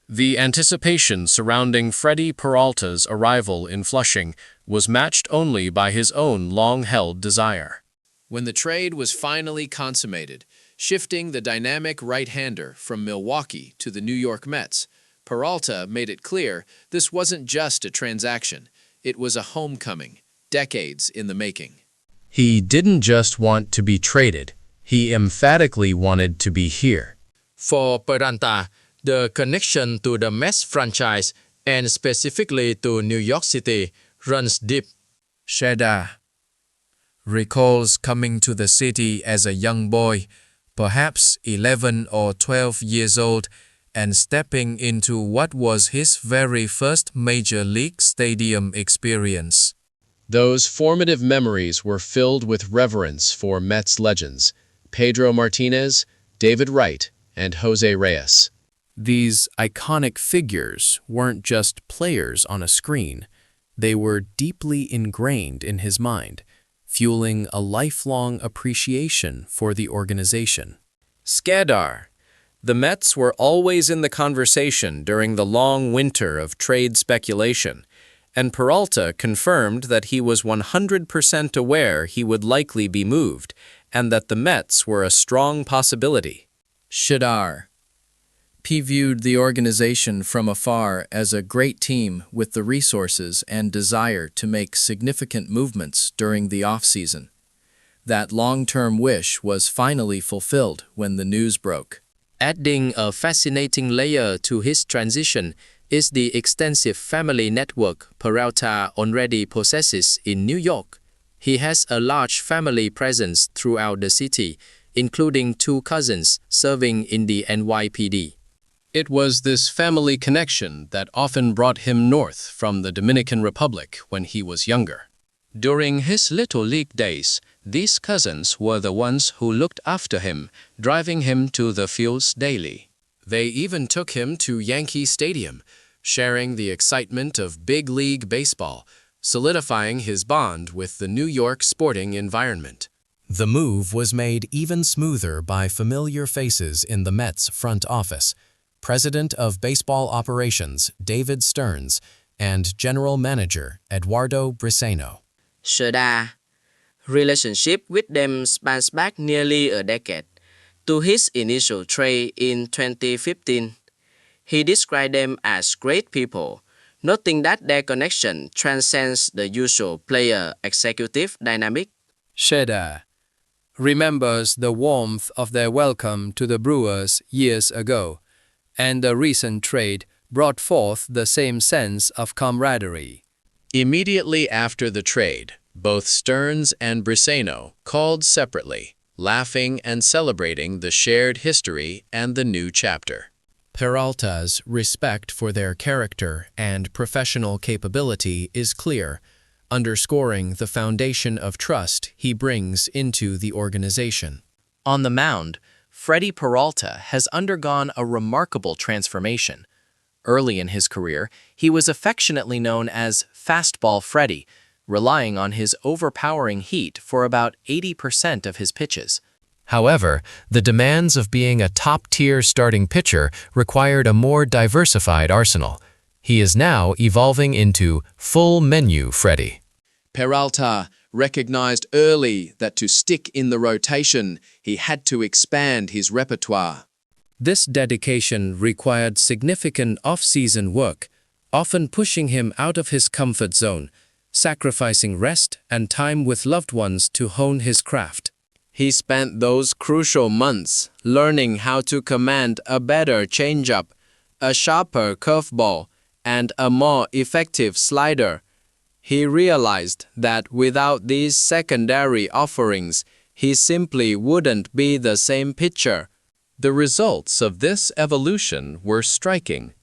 The anticipation surrounding Freddy Peralta's arrival in Flushing was matched only by his own long-held desire. When the trade was finally consummated, shifting the dynamic right-hander from Milwaukee to the New York Mets, Peralta made it clear this wasn't just a transaction, it was a homecoming, decades in the making. He didn't just want to be traded, he emphatically wanted to be here. For Peralta, the connection to the Mets franchise, and specifically to New York City, runs deep. Sheda recalls coming to the city as a young boy, perhaps 11 or 12 years old, and stepping into what was his very first Major League Stadium experience. Those formative memories were filled with reverence for Mets legends, Pedro Martinez, David Wright, and Jose Reyes. These iconic figures weren't just players on a screen. They were deeply ingrained in his mind, fueling a lifelong appreciation for the organization. Skadar. The Mets were always in the conversation during the long winter of trade speculation, and Peralta confirmed that he was 100% aware he would likely be moved and that the Mets were a strong possibility. Shedar. He viewed the organization from afar as a great team with the resources and desire to make significant movements during the off-season. That long-term wish was finally fulfilled when the news broke. Adding a fascinating layer to his transition is the extensive family network Peralta already possesses in New York. He has a large family presence throughout the city, including 2 cousins serving in the NYPD. It was this family connection that often brought him north from the Dominican Republic when he was younger. During his Little League days, these cousins were the ones who looked after him, driving him to the fields daily. They even took him to Yankee Stadium, sharing the excitement of big league baseball, solidifying his bond with the New York sporting environment. The move was made even smoother by familiar faces in the Mets front office. President of Baseball Operations David Stearns and General Manager Eduardo Briseno. Sheda. Relationship with them spans back nearly a decade. To his initial trade in 2015, he described them as great people, noting that their connection transcends the usual player-executive dynamic. Sheda remembers the warmth of their welcome to the Brewers years ago, and the recent trade brought forth the same sense of camaraderie. Immediately after the trade, both Stearns and Briseno called separately, laughing and celebrating the shared history and the new chapter. Peralta's respect for their character and professional capability is clear, underscoring the foundation of trust he brings into the organization. On the mound, Freddy Peralta has undergone a remarkable transformation. Early in his career, he was affectionately known as Fastball Freddy, relying on his overpowering heat for about 80% of his pitches. However, the demands of being a top-tier starting pitcher required a more diversified arsenal. He is now evolving into full-menu Freddy. Peralta recognized early that to stick in the rotation, he had to expand his repertoire. This dedication required significant off-season work, often pushing him out of his comfort zone, sacrificing rest and time with loved ones to hone his craft. He spent those crucial months learning how to command a better changeup, a sharper curveball, and a more effective slider. He realized that without these secondary offerings, he simply wouldn't be the same pitcher. The results of this evolution were striking.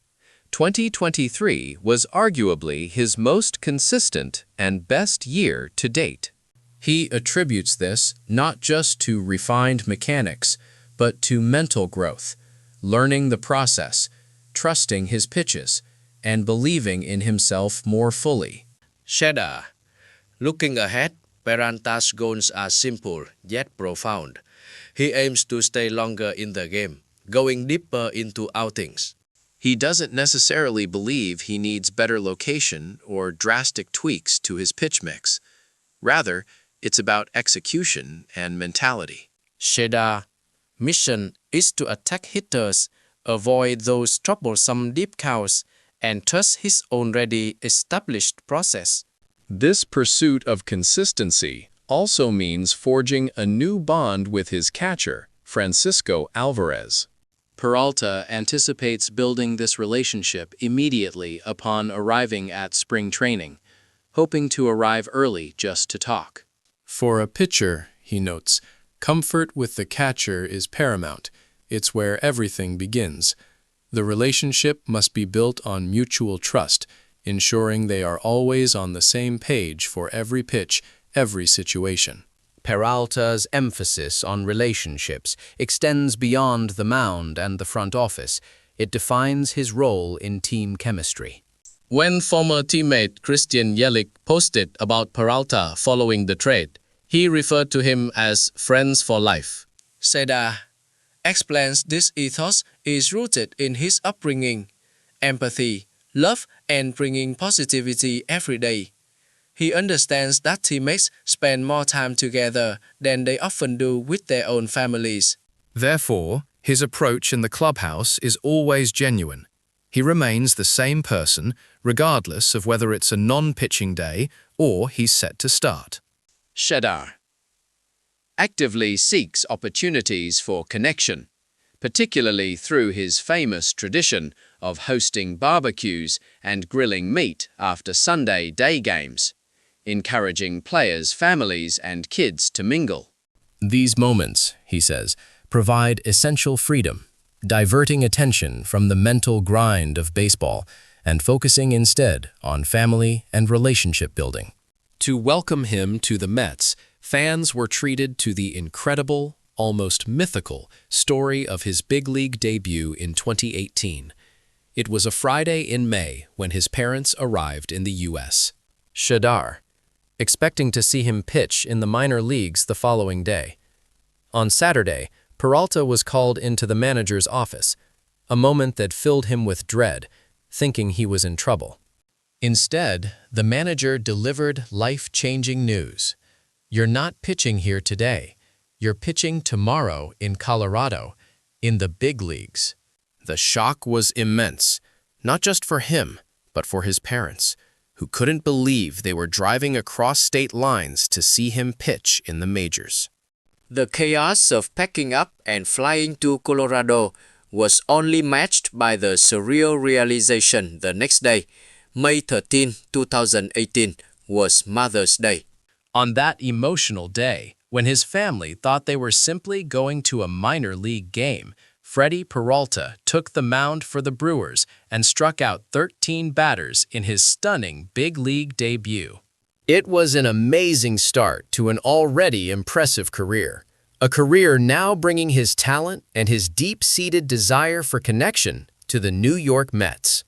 2023 was arguably his most consistent and best year to date. He attributes this not just to refined mechanics, but to mental growth, learning the process, trusting his pitches, and believing in himself more fully. Sheda. Looking ahead, Peralta's goals are simple yet profound. He aims to stay longer in the game, going deeper into outings. He doesn't necessarily believe he needs better location or drastic tweaks to his pitch mix. Rather, it's about execution and mentality. Shedar's mission is to attack hitters, avoid those troublesome deep counts, and trust his already established process. This pursuit of consistency also means forging a new bond with his catcher, Francisco Alvarez. Peralta anticipates building this relationship immediately upon arriving at spring training, hoping to arrive early just to talk. For a pitcher, he notes, comfort with the catcher is paramount. It's where everything begins. The relationship must be built on mutual trust, ensuring they are always on the same page for every pitch, every situation. Peralta's emphasis on relationships extends beyond the mound and the front office. It defines his role in team chemistry. When former teammate Christian Yelich posted about Peralta following the trade, he referred to him as friends for life. Seda explains this ethos is rooted in his upbringing, empathy, love, and bringing positivity every day. He understands that teammates spend more time together than they often do with their own families. Therefore, his approach in the clubhouse is always genuine. He remains the same person, regardless of whether it's a non-pitching day or he's set to start. Shedar actively seeks opportunities for connection, particularly through his famous tradition of hosting barbecues and grilling meat after Sunday day games, encouraging players' families and kids to mingle. These moments, he says, provide essential freedom, diverting attention from the mental grind of baseball and focusing instead on family and relationship building. To welcome him to the Mets, fans were treated to the incredible, almost mythical, story of his big league debut in 2018. It was a Friday in May when his parents arrived in the U.S. Shedar, expecting to see him pitch in the minor leagues the following day. On Saturday, Peralta was called into the manager's office, a moment that filled him with dread, thinking he was in trouble. Instead, the manager delivered life-changing news. You're not pitching here today. You're pitching tomorrow in Colorado, in the big leagues. The shock was immense, not just for him, but for his parents, who couldn't believe they were driving across state lines to see him pitch in the majors. The chaos of packing up and flying to Colorado was only matched by the surreal realization the next day, May 13, 2018, was Mother's Day. On that emotional day, when his family thought they were simply going to a minor league game, Freddy Peralta took the mound for the Brewers and struck out 13 batters in his stunning big league debut. It was an amazing start to an already impressive career, a career now bringing his talent and his deep-seated desire for connection to the New York Mets.